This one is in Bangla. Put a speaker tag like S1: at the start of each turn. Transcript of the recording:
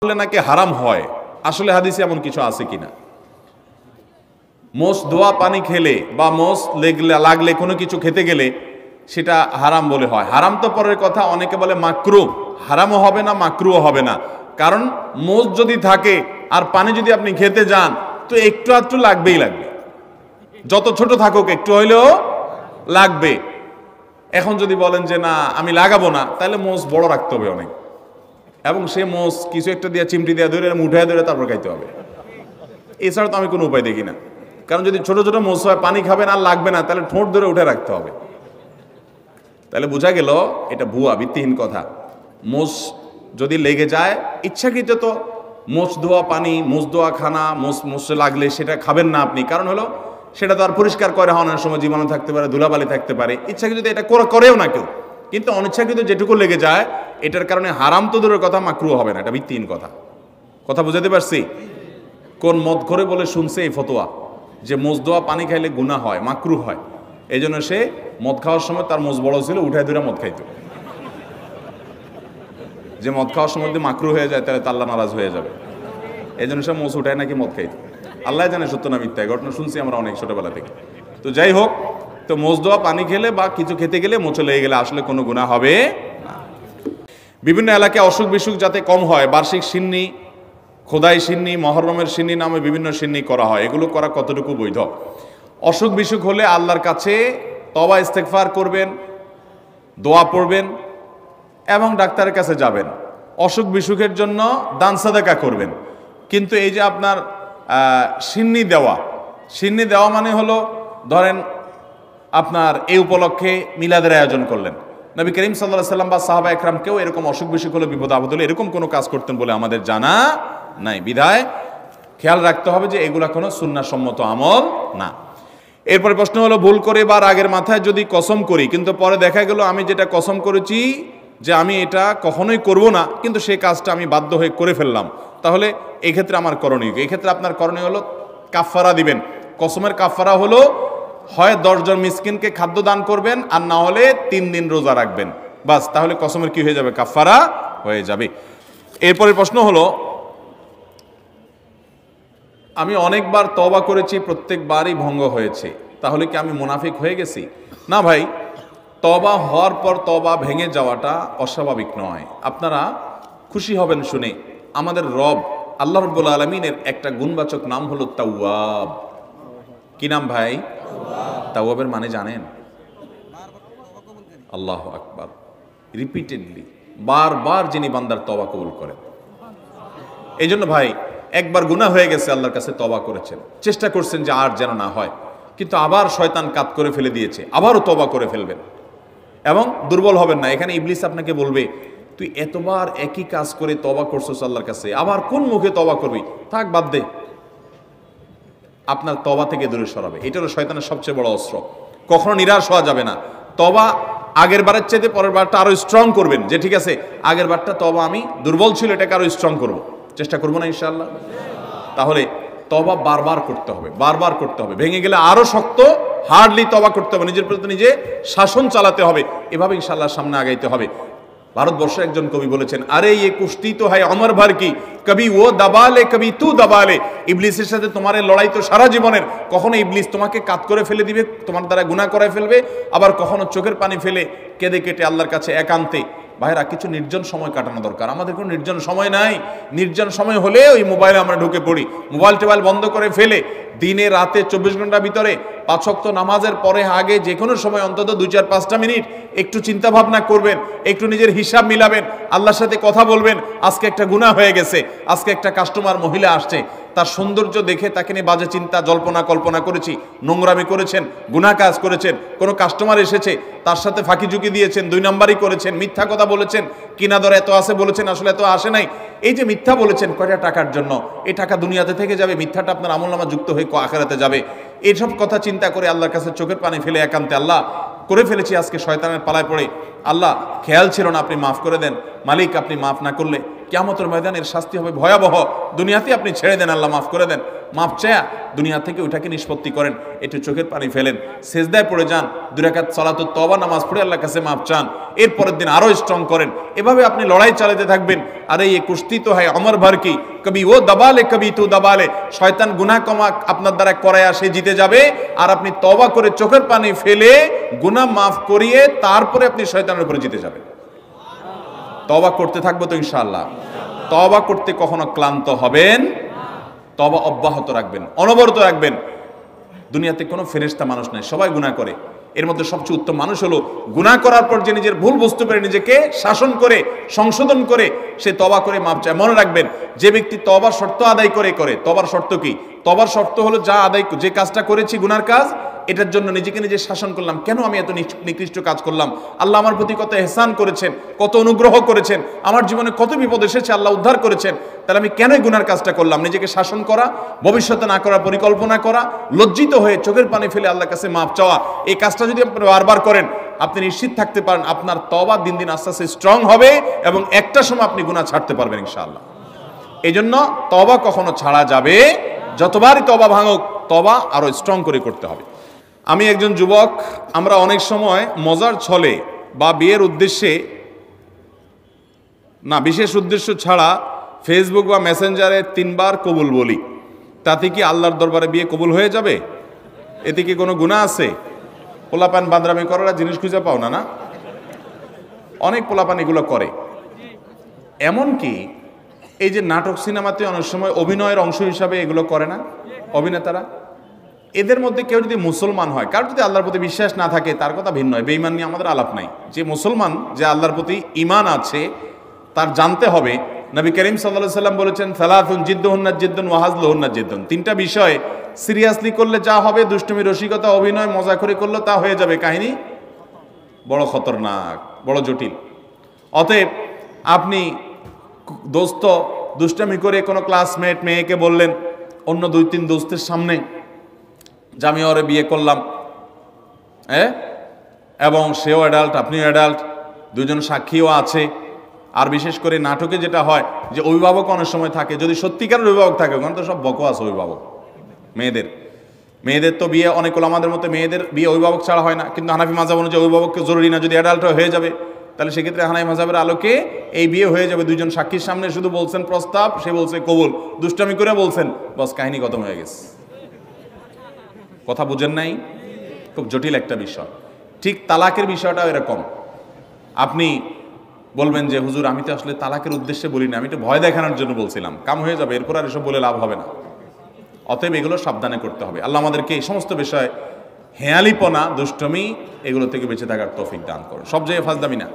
S1: নাকি হারাম হয়, আসলে হাদিসে এমন কিছু আছে কিনা? মোষ ধোয়া পানি খেলে বা মোষ লাগলে কোনো কিছু খেতে গেলে সেটা হারাম বলে হয়। হারাম তো পরের কথা, অনেকে বলে মাকরু, হারামও হবে না মাকরুও হবে না। কারণ মোষ যদি থাকে আর পানি যদি আপনি খেতে যান তো একটু আধটু লাগবেই লাগবে, যত ছোট থাকুক একটু হইলেও লাগবে। এখন যদি বলেন যে না আমি লাগাবো না, তাহলে মোষ বড় রাখতে হবে অনেক, এবং সে মোষ কিছু একটা দিয়ে চিমটি দিয়ে ধরে উঠায় ধরে তারপর খাইতে হবে। এছাড়া তো আমি কোনো উপায় দেখি না। কারণ যদি ছোট ছোট মোষ হয়, পানি খাবেন আর লাগবে না, তাহলে ঠোঁট ধরে উঠে রাখতে হবে। তাহলে বোঝা গেল এটা ভুয়া, ভিত্তিহীন কথা। মোষ যদি লেগে যায় ইচ্ছাকৃত, তো মোষ ধোয়া পানি, মোষ ধোয়া খানা, মোষে লাগলে সেটা খাবেন না আপনি। কারণ হলো সেটা তো আর পরিষ্কার করে হওয়ার সময় জীবাণু থাকতে পারে, ধুলাবালি থাকতে পারে। ইচ্ছাকৃত এটা করেও না কেউ, কিন্তু অনিচ্ছাকৃত যেটুকু লেগে যায় এটার কারণে হারাম তো দূরের কথা, মাকরু হবে না। এটা ভিত্তিহীন কথা। কথা বুঝাতে পারছি? কোন মদ করে বলে শুনছে এই ফতোয়া যে মোষ ধোয়া পানি খাইলে গুনাহ হয়, মাকরু হয়। এই জন্য সে মদ খাওয়ার সময় তার মোষ বড় ছিল, উঠায় ধরে মদ খাইতো। যে মদ খাওয়ার সময় যদি মাকরু হয়ে যায় তাহলে আল্লাহ নারাজ হয়ে যাবে। এই জন্য সে মোষ উঠায় নাকি মদ খাইতো। আল্লাহ জানে সত্য না মিথ্যা, ঘটনা শুনছি আমরা অনেক ছোটবেলা থেকে। তো যাই হোক, তো মোষ ধোয়া পানি খেলে বা কিছু খেতে গেলে, মোচে লেগে গেলে আসলে কোনো গুনাহ হবে না। বিভিন্ন এলাকায় অসুখ বিসুখ যাতে কম হয়, বার্ষিক সিন্নি, খোদাই সিন্নি, মহরমের সিন্নি নামে বিভিন্ন সিন্নি করা হয়। এগুলো করা কতটুকু বৈধ? অসুখ বিসুখ হলে আল্লাহর কাছে তওবা ইস্তেগফার করবেন, দোয়া পড়বেন এবং ডাক্তারের কাছে যাবেন। অসুখ বিসুখের জন্য দান সাদাকা করবেন। কিন্তু এই যে আপনার সিন্নি দেওয়া মানে হলো, ধরেন আপনার এই উপলক্ষে মিলাদের আয়োজন করলেন, নবী করিম সাল্লাল্লাহু আলাইহি সাল্লাম বা সাহাবা একরাম কেউ এরকম অসুখ বিসুখ হলে, বিপদ আপদ হলে এরকম কোনো কাজ করতেন বলে আমাদের জানা নাই। বিধায় খেয়াল রাখতে হবে যে এগুলা কোনো সুন্নাহসম্মত আমল না। এরপরে প্রশ্ন হলো, ভুল করে বা রাগের মাথায় যদি কসম করি, কিন্তু পরে দেখা গেল আমি যেটা কসম করেছি যে আমি এটা কখনোই করব না, কিন্তু সেই কাজটা আমি বাধ্য হয়ে করে ফেললাম, তাহলে এক্ষেত্রে আমার করণীয় কি? এক্ষেত্রে আপনার করণীয় হলো কাফফারা দিবেন। কসমের কাফফারা হলো হয় 10 জন মিসকিনকে খাদ্য দান করবেন, আর না হলে 3 দিন রোজা রাখবেন। বাস, তাহলে কসমের কি হয়ে যাবে? কাফফারা হয়ে যাবে। এরপরের প্রশ্ন হলো, আমি অনেকবার তওবা করেছি, প্রত্যেকবারই ভঙ্গ হয়েছে, তাহলে কি আমি মুনাফিক হয়ে গেছি? না ভাই, তওবা হওয়ার পর তওবা ভেঙে যাওয়াটা অস্বাভাবিক নয়। আপনারা খুশি হবেন শুনে, আমাদের রব আল্লাহ রাব্বুল আলামিনের একটা গুণবাচক নাম হলো তাওয়াব। কি নাম ভাই? তাওয়াবের মানে জানেন? আল্লাহু আকবার। রিপিটেডলি, বারবার যিনি বান্দার তওবা কবুল করেন। এই জন্য ভাই, একবার গুনাহ হয়ে গেছে, আল্লাহর কাছে তওবা করেছেন, চেষ্টা করছেন যে আর যেন না হয়, কিন্তু আবার শয়তান কাত করে ফেলে দিয়েছে, আবারও তওবা করে ফেলবেন এবং দুর্বল হবেন না। এখানে ইবলিস আপনাকে বলবে, তুই এতবার একই কাজ করে তওবা করছস আল্লাহর কাছে, আবার কোন মুখে তওবা করবি? থাক, বাদ দে। আপনার তওবা থেকে দূরে সরাবে। এটা হলো শয়তানের সবচেয়ে বড় অস্ত্র। কখনো নিরাশ হওয়া যাবে না। তওবা আগের বারের চাইতে পরের বারটা আরো স্ট্রং করবেন, যে ঠিক আছে আগের বারটা তওবা আমি দুর্বল ছিল, এটাকে আরো স্ট্রং করব, চেষ্টা করবো না ইনশাআল্লাহ। তাহলে তওবা বারবার করতে হবে, বারবার করতে হবে। ভেঙে গেলে আরো শক্ত, হার্ডলি তওবা করতে হবে, নিজের প্রতি নিজে শাসন চালাতে হবে। এভাবে ইনশাআল্লাহ সামনে আগাইতে হবে। ভারতবর্ষের একজন কবি বলেছেন, আরে ये কুश्ती তো হয় অমর ভর কি, কবি ও দবালে কবি তু দবালে। ইবলিসের সাথে তোমার লড়াই তো সারা জীবনের। কখনো ইবলিস তোমাকে কাত করে ফেলে দিবে, তোমার দ্বারা গুনাহ করায় ফেলবে, আবার কখনো চোখের পানি ফেলে কেঁদে কেটে আল্লাহর কাছে একান্তে। ভাইরা, কিছু নির্জন সময় কাটানো দরকার। আমাদের কোনো নির্জন সময় নাই। নির্জন সময় হলে ওই মোবাইলে আমরা ঢুকে পড়ি, মোবাইল টোবাইল বন্ধ করে ফেলে দিনে রাতে 24 ঘন্টার ভিতরে 5 ওয়াক্ত নামাজের পরে আগে যে কোনো সময় অন্তত 2-4-5টা মিনিট একটু চিন্তা ভাবনা করবেন, একটু নিজের হিসাব মিলাবেন, আল্লাহর সাথে কথা বলবেন। আজকে একটা গুনাহ হয়ে গেছে, আজকে একটা কাস্টমার মহিলা আসছে, তার সৌন্দর্য দেখে তাকে নিয়ে বাজে চিন্তা জল্পনা কল্পনা করেছি, নোংরামি করেছেন, গুনাহ কাজ করেছেন। কোনো কাস্টমার এসেছে, তার সাথে ফাঁকি ঝুঁকি দিয়েছেন, 2 নাম্বারই করেছেন, মিথ্যা কথা বলেছেন, কিনা দর এত আছে বলেছেন, আসলে এত আসে নাই। এই যে মিথ্যা বলেছেন কয়টা টাকার জন্য, এই টাকা দুনিয়াতে থেকে যাবে, মিথ্যাটা আপনার আমলনামা যুক্ত হয়ে আখিরাতে যাবে। এইসব কথা চিন্তা করে আল্লাহর কাছে চোখের পানি ফেলে একান্তে, আল্লাহ করে ফেলেছি আজকে শয়তানের পালায় পড়ে, আল্লাহ খেয়াল ছিল না, আপনি মাফ করে দেন। মালিক, আপনি মাফ না করলে কিয়ামতের ময়দানের শাস্তি হবে ভয়াবহ। দুনিয়াতে আপনি ছেড়ে দেন, আল্লাহ মাফ করে দেন। মাপ চায়া দুনিয়া থেকে ওইটাকে নিষ্পত্তি করেন, একটু চোখের পানি ফেলেন, সেজদায় পড়ে যান, 2 রাকাত সালাতুত তওবা নামাজ পড়ে আল্লাহর কাছে মাপ চান, এরপরের দিন আরো স্ট্রং করেন। এভাবে আপনি লড়াই চালাতে থাকবেন। আর এই কুস্তি তো হয় অমর ভর কি, কবি ও দাবালে কবি তু দাবালে। শয়তান গুনাহ কমা আপনার দ্বারা করায় সে জিতে যাবে, আর আপনি তওবা করে চোখের পানি ফেলে গুনাহ মাফ করিয়ে তারপরে আপনি শয়তানের উপরে জিতে যাবেন। তওবা করতে থাকবো তো ইনশাআল্লাহ। তওবা করতে কখনো ক্লান্ত হবেন, তওবা অব্যাহত রাখবেন, অনবরত রাখবেন। দুনিয়াতে কোনো ফেরেশতা মানুষ নাই, সবাই গুনাহ করে। এর মধ্যে সবচেয়ে উত্তম মানুষ হলো গুনাহ করার পর যে নিজের ভুল বুঝতে পারে, নিজেকে শাসন করে সংশোধন করে সে তওবা করে মাপ চায়। মনে রাখবেন, যে ব্যক্তি তওবার শর্ত আদায় করে তওবার শর্ত কি? তওবার শর্ত হলো যে কাজটা করেছি গুনার কাজ, এটার জন্য নিজেকে নিজে শাসন করলাম। কেন আমি এত নিকৃষ্ট কাজ করলাম? আল্লাহ আমার প্রতি কত ইহসান করেছেন, কত অনুগ্রহ করেছেন, আমার জীবনে কত বিপদ এসেছে, আল্লাহ উদ্ধার করেছেন, তাহলে আমি কেন গুনার কাজটা করলাম? নিজেকে শাসন করা, ভবিষ্যতে না করার পরিকল্পনা করা, লজ্জিত হয়ে চোখের পানি ফেলে আল্লাহর কাছে মাপ চাওয়া, এই কাজটা যদি আপনি বারবার করেন, আপনি নিশ্চিত থাকতে পারেন আপনার তওবা দিন দিন আস্তে আস্তে স্ট্রং হবে এবং একটা সময় আপনি গুনাহ ছাড়তে পারবেন ইনশাআল্লাহ। এই জন্য তওবা কখনো ছাড়া যাবে, যতবারই তওবা ভাঙুক, তওবা আরো স্ট্রং করে করতে হবে। আমি একজন যুবক, আমরা অনেক সময় মজার ছলে বা বিয়ের উদ্দেশ্যে না, বিশেষ উদ্দেশ্য ছাড়া ফেসবুক বা মেসেঞ্জারে 3 বার কবুল বলি। তাতে কি আল্লাহর দরবারে বিয়ে কবুল হয়ে যাবে? এতে কি কোনো গুনাহ আছে? পোলাপান বান্দরামি করার জিনিস খুঁজে পাও না? না, অনেক পোলাপান এগুলো করে। এমনকি এই যে নাটক সিনেমাতে অনেক সময় অভিনয়ের অংশ হিসাবে এগুলো করে না অভিনেতারা, এদের মধ্যে কেউ যদি মুসলমান হয়, কারণ যদি আল্লাহর প্রতি বিশ্বাস না থাকে তার কথা ভিন্ন হয়, বেঈমান নিয়ে আমাদের আলাপ নাই। যে মুসলমান, যে আল্লাহর প্রতি ঈমান আছে, তার জানতে হবে নবী করিম সাল্লাল্লাহু আলাইহি সাল্লাম বলেছেন, সালাতুন জিদ্দুহুন্না জিদ্দুন ওয়া হাজলুহুন্না জিদ্দুন। 3টা বিষয় সিরিয়াসলি করলে যা হবে, দুষ্টুমি, রসিকতা, অভিনয়, মজা করে করলে তা হয়ে যাবে কাহিনী বড় খতরনাক, বড় জটিল। অতএব আপনি দোস্ত দুষ্টামি করে কোনো ক্লাসমেট মেয়েকে বললেন অন্য 2-3 দোস্তের সামনে যে আমি ওরে বিয়ে করলাম, এবং সেও অ্যাডাল্ট, আপনিও অ্যাডাল্ট, 2জন সাক্ষীও আছে। আর বিশেষ করে নাটকে যেটা হয় যে অভিভাবক অনেক সময় থাকে, যদি সত্যিকারের অভিভাবক থাকে, ওখানে তো সব বকওয়াস অভিভাবক। মেয়েদের তো বিয়ে অনেক আমাদের মতো মেয়েদের বিয়ে অভিভাবক ছাড়া হয় না, কিন্তু হানাফি মাযহাব অনুযায়ী অভিভাবককে জরুরি না, যদি অ্যাডাল্ট হয়ে যাবে তাহলে সেক্ষেত্রে হানাফি মাযহাবের আলোকে এই বিয়ে হয়ে যাবে। 2জন সাক্ষীর সামনে শুধু বলছেন প্রস্তাব, সে বলছে কবুল, দুষ্টামি করে বলছেন, বাস কাহিনী খতম হয়ে গেছে। কথা বুঝেন নাই? খুব জটিল একটা বিষয়। ঠিক তালাকের বিষয়টাও এরকম। আপনি বলবেন যে হুজুর আমি তো আসলে তালাকের উদ্দেশ্যে বলি না, আমি তো ভয় দেখানোর জন্য বলছিলাম, কাম হয়ে যাবে, এরপর আর এসব বলে লাভ হবে না। অতএব এগুলো সাবধানে করতে হবে। আল্লাহ আমাদেরকে এই সমস্ত বিষয়, হেয়ালিপনা, দুষ্টমি, এগুলো থেকে বেঁচে থাকার তৌফিক দান করুন। সব জায়গায় ফাজলামি না।